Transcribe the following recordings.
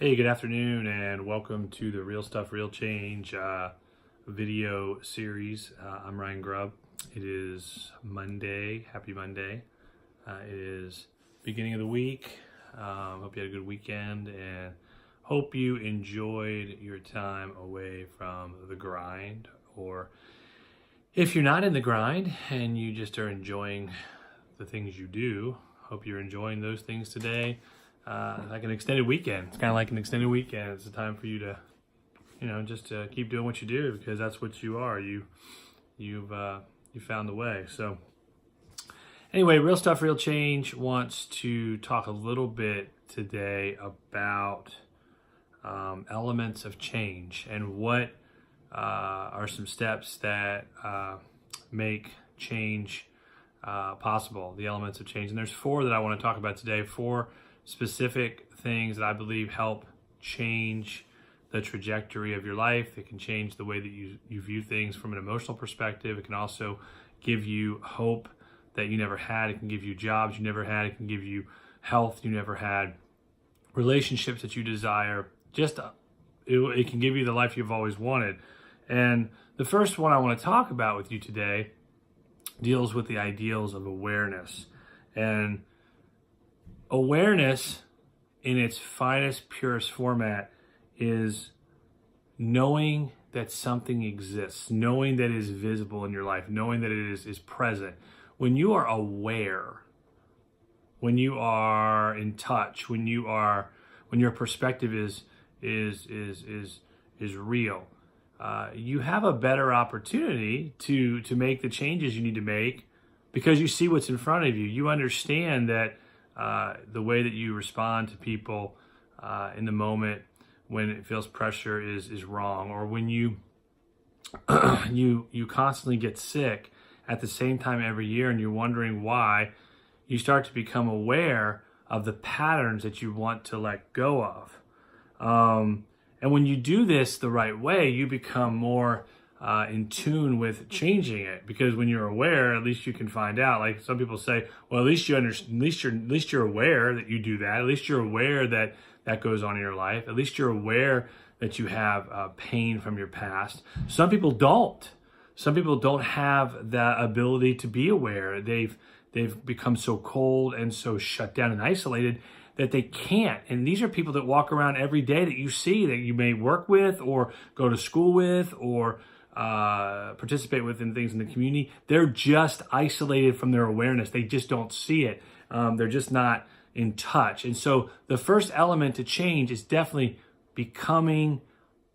Hey, good afternoon, and welcome to the Real Stuff, Real Change video series. I'm Ryan Grubb. It is Monday. Happy Monday. It is beginning of the week. Hope you had a good weekend, and hope you enjoyed your time away from the grind. Or if you're not in the grind and you just are enjoying the things you do, hope you're enjoying those things today. Like an extended weekend. It's kind of like an extended weekend. It's a time for you to, just to keep doing what you do, because that's what you are. You found the way. So anyway, Real Stuff, Real Change wants to talk a little bit today about elements of change and what are some steps that make change possible, the elements of change. And there's four that I want to talk about today, four specific things that I believe help change the trajectory of your life. It can change the way that you view things from an emotional perspective. It can also give you hope that you never had. It can give you jobs you never had. It can give you health you never had, relationships that you desire. It can give you the life you've always wanted. And the first one I want to talk about with you today deals with the ideals of awareness. And awareness in its finest, purest format is knowing that something exists, knowing that it is visible in your life, knowing that it is present. When you are aware, when you are in touch, when your perspective is real, you have a better opportunity to make the changes you need to make, because you see what's in front of you. You understand that the way that you respond to people in the moment when it feels pressure is wrong, or when you you constantly get sick at the same time every year and you're wondering why. You start to become aware of the patterns that you want to let go of, and when you do this the right way, you become more in tune with changing it, because when you're aware, at least you can find out. Like some people say, well, at least you're aware that you do that. At least you're aware that that goes on in your life. At least you're aware that you have pain from your past. Some people don't. Some people don't have that ability to be aware. They've become so cold and so shut down and isolated that they can't. And these are people that walk around every day that you see, that you may work with or go to school with or participate with in things in the community. They're just isolated from their awareness. They just don't see it. They're just not in touch. And so the first element to change is definitely becoming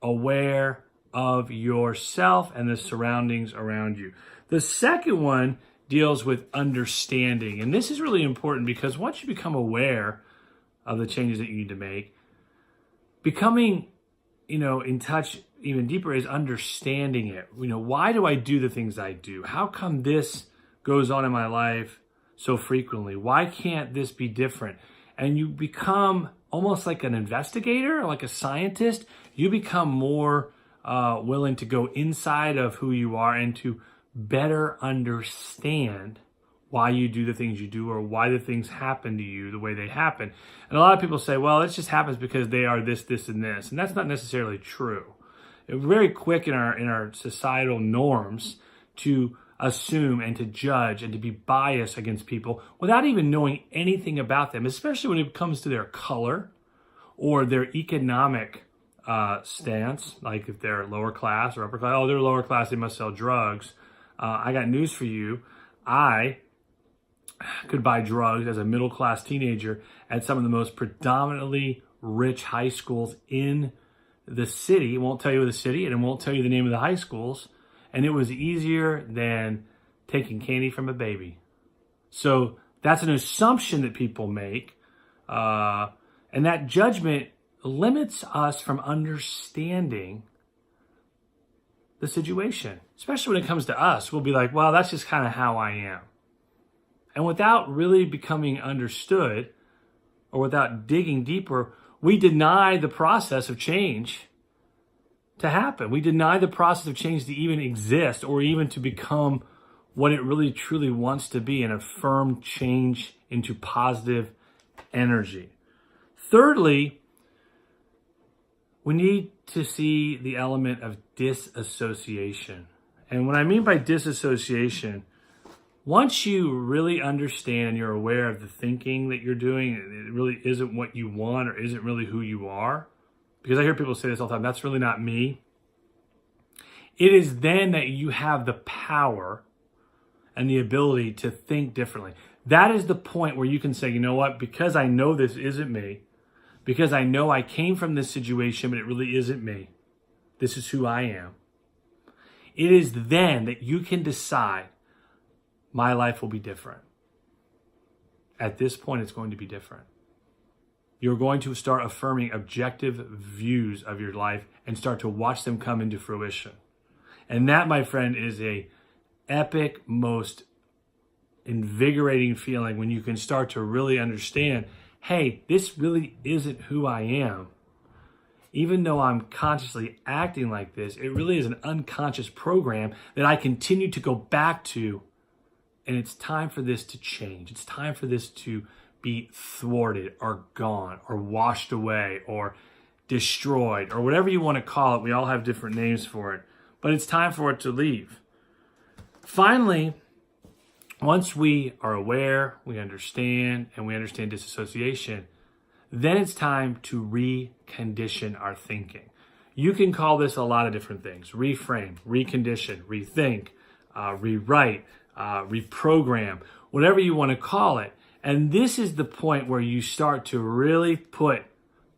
aware of yourself and the surroundings around you. The second one deals with understanding. And this is really important, because once you become aware of the changes that you need to make, becoming in touch even deeper is understanding it. Why do I do the things I do? How come this goes on in my life so frequently? Why can't this be different? And you become almost like an investigator, like a scientist. You become more willing to go inside of who you are and to better understand why you do the things you do, or why the things happen to you the way they happen. And a lot of people say, well, it just happens because they are this, this, and this. And that's not necessarily true. It's very quick in our societal norms to assume and to judge and to be biased against people without even knowing anything about them, especially when it comes to their color or their economic stance. Like if they're lower class or upper class, oh, they're lower class, they must sell drugs. I got news for you. I could buy drugs as a middle-class teenager at some of the most predominantly rich high schools in the city. It won't tell you the city, and it won't tell you the name of the high schools. And it was easier than taking candy from a baby. So that's an assumption that people make. And that judgment limits us from understanding the situation. Especially when it comes to us, we'll be like, well, that's just kind of how I am. And without really becoming understood, or without digging deeper, we deny the process of change to happen. We deny the process of change to even exist, or even to become what it really truly wants to be, an affirmed change into positive energy. Thirdly, we need to see the element of disassociation. And what I mean by disassociation, once you really understand and you're aware of the thinking that you're doing, it really isn't what you want or isn't really who you are, because I hear people say this all the time, that's really not me. It is then that you have the power and the ability to think differently. That is the point where you can say, you know what, because I know this isn't me, because I know I came from this situation, but it really isn't me. This is who I am. It is then that you can decide my life will be different. At this point, it's going to be different. You're going to start affirming objective views of your life and start to watch them come into fruition. And that, my friend, is a epic, most invigorating feeling when you can start to really understand, hey, this really isn't who I am. Even though I'm consciously acting like this, it really is an unconscious program that I continue to go back to. And it's time for this to change. It's time for this to be thwarted or gone or washed away or destroyed or whatever you want to call it. We all have different names for it. But it's time for it to leave. Finally, once we are aware, we understand, and we understand disassociation, then it's time to recondition our thinking. You can call this a lot of different things. Reframe, recondition, rethink, rewrite, reprogram, whatever you want to call it. And this is the point where you start to really put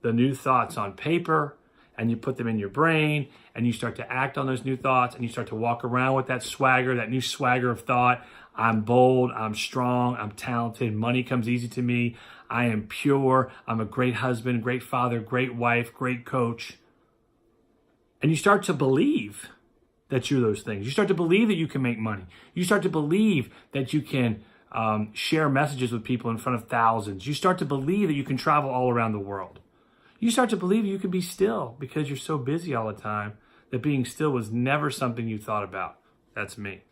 the new thoughts on paper and you put them in your brain and you start to act on those new thoughts and you start to walk around with that swagger, that new swagger of thought. I'm bold, I'm strong, I'm talented, money comes easy to me, I am pure, I'm a great husband, great father, great wife, great coach. And you start to believe that you're those things. You start to believe that you can make money. You start to believe that you can share messages with people in front of thousands. You start to believe that you can travel all around the world. You start to believe you can be still because you're so busy all the time that being still was never something you thought about. That's me.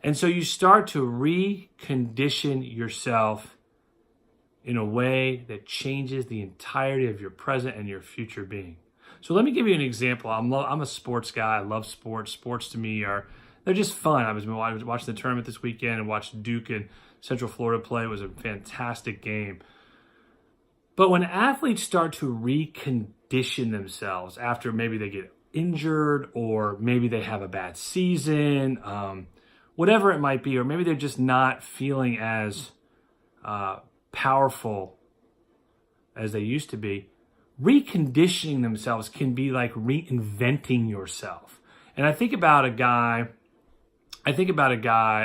And so you start to recondition yourself in a way that changes the entirety of your present and your future being. So let me give you an example. I'm a sports guy. I love sports. Sports to me they're just fun. I was watching the tournament this weekend and watched Duke and Central Florida play. It was a fantastic game. But when athletes start to recondition themselves after maybe they get injured or maybe they have a bad season, whatever it might be, or maybe they're just not feeling as powerful as they used to be, reconditioning themselves can be like reinventing yourself. And I think about a guy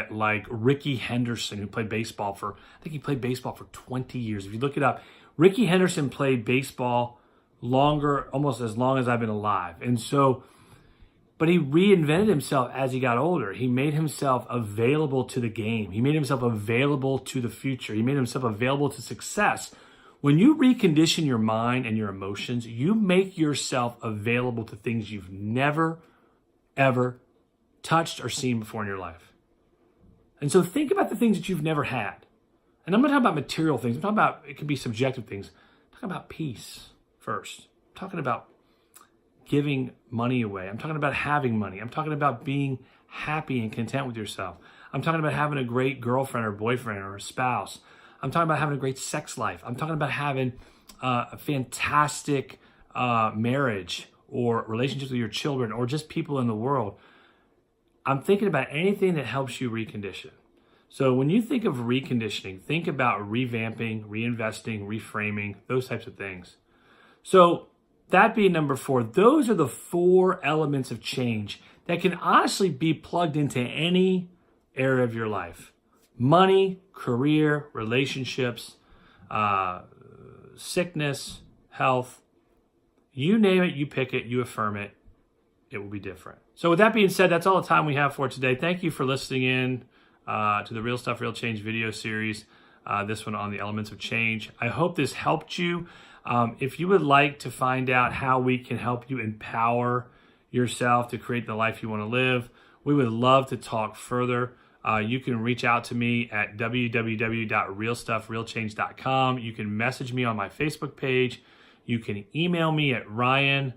like Rickey Henderson, who played baseball for 20 years. If you look it up, Rickey Henderson played baseball almost as long as I've been alive. And so, but he reinvented himself as he got older. He made himself available to the game. He made himself available to the future. He made himself available to success. When you recondition your mind and your emotions, you make yourself available to things you've never, ever touched or seen before in your life. And so think about the things that you've never had. And I'm not talking about material things. I'm talking about, it could be subjective things. I'm talking about peace first. I'm talking about giving money away. I'm talking about having money. I'm talking about being happy and content with yourself. I'm talking about having a great girlfriend or boyfriend or a spouse. I'm talking about having a great sex life. I'm talking about having a fantastic marriage or relationships with your children or just people in the world. I'm thinking about anything that helps you recondition. So when you think of reconditioning, think about revamping, reinvesting, reframing, those types of things. So that being number 4, those are the 4 elements of change that can honestly be plugged into any area of your life. Money, career, relationships, sickness, health, you name it, you pick it, you affirm it, it will be different. So with that being said, that's all the time we have for today. Thank you for listening in to the Real Stuff, Real Change video series, this one on the elements of change. I hope this helped you. If you would like to find out how we can help you empower yourself to create the life you want to live, we would love to talk further. You can reach out to me at www.realstuffrealchange.com. You can message me on my Facebook page. You can email me at Ryan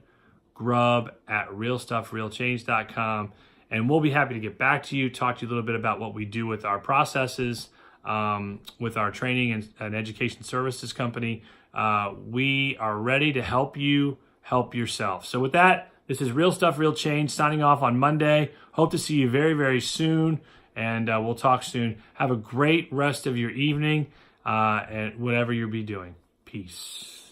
grub@realstuffrealchange.com. And we'll be happy to get back to you, talk to you a little bit about what we do with our processes, with our training and education services company. We are ready to help you help yourself. So with that, this is Real Stuff, Real Change signing off on Monday. Hope to see you very, very soon. And we'll talk soon. Have a great rest of your evening and whatever you'll be doing. Peace.